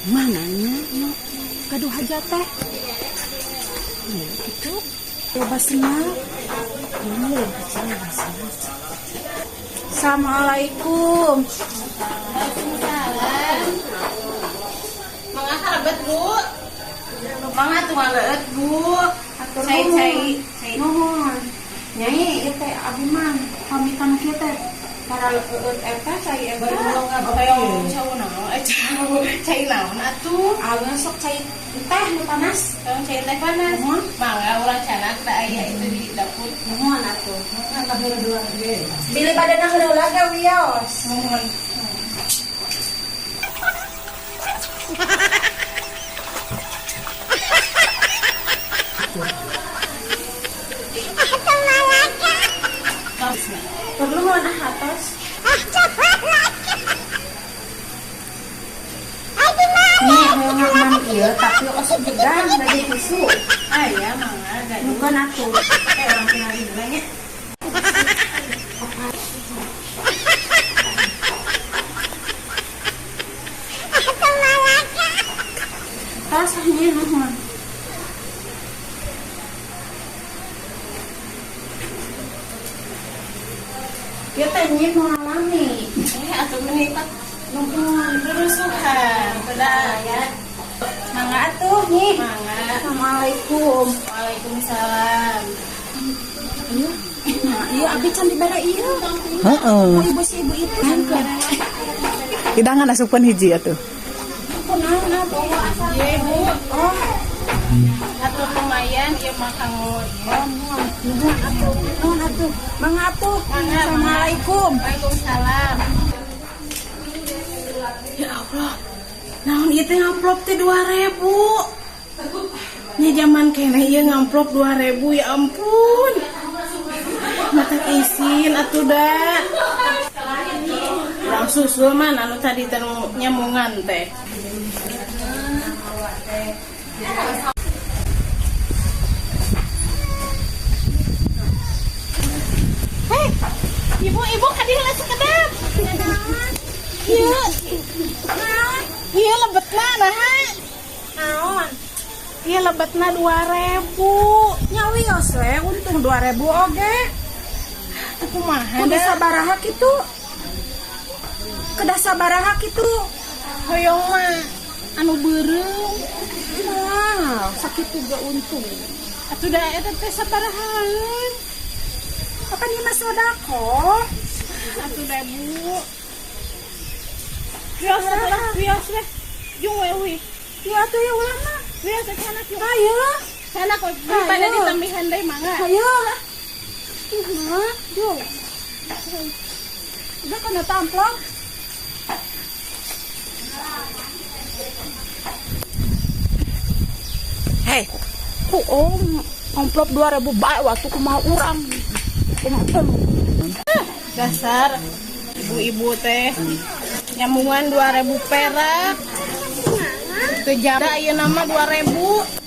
Mananya no gaduh hajat teh. Ya gitu. Bebasnya. Ini bebasnya. Assalamualaikum. Waalaikumsalam. Mangga Bu. Mangga tuh ngaleut Bu. Cai. Nuhun. Nyai ieu teh abi mah pamitan kieu teh para leueut eta cai eba. Hoyong cau naon? Cai naon atuh? Alus sok cai teh nu panas. Cai teh panas. Mangga urang canak da aya itu di dapur. Nuhun atuh. Kan dua ge. Bili badanna heula ge wios. Nuhun. Perlu mana atas? Ini yang ngaman ieu tapi osok jegang dari tisu. Aya mangga da Bukan aku. orang tinggal di nya. Rasanya nuhun. Kita nyi mau alami. Atuh menikah nuhun berusuhan. Pada ya. Mangga atuh nyi. Mangga. Assalamualaikum. Waalaikumsalam. Iya, abi can dibere ieu. Heeh. Ibu si ibu itu kan. Hidangan asupkeun hiji atuh. Kunaon bawa asal. Iya Bu. Oh, Atuh lumayan ieu mah kanggo nuhun atuh. Mangga atuh. Assalamualaikum. Waalaikumsalam. Ya Allah. Naon ieu teh ngamplop teh 2000. Nya zaman kene ieu ngamplop 2000 ya ampun. Mata isin atuh da. Urang susul man anu tadi teh nyamungan teh. Hei, ibu kadieu sekedap. Ieu. Ieu lebetna naha? Naon? Ieu lebetna 2000. Nya wios we untung 2000 oge. Teu kumaha Kudu da? sabaraha kitu? Kedah sabaraha kitu? Hoyong mah anu beureum. Wow, sakit juga untung. Atuh da eta teh sabarahaan. Apa nih mas sodako? Atuh da Bu. Wios weh. Jung we. Ya tuh ya ulah mah. Wios sana kieu. Ayo, Sana kok pada ditambihan deui mangga. ayo. Nah, yuk. Udah kena tamplok. Hei, ku amplop 2000 bae waktu ku mau urang. Dasar ibu-ibu teh nyamungan 2000 perak. Teu jada ieu nama 2000.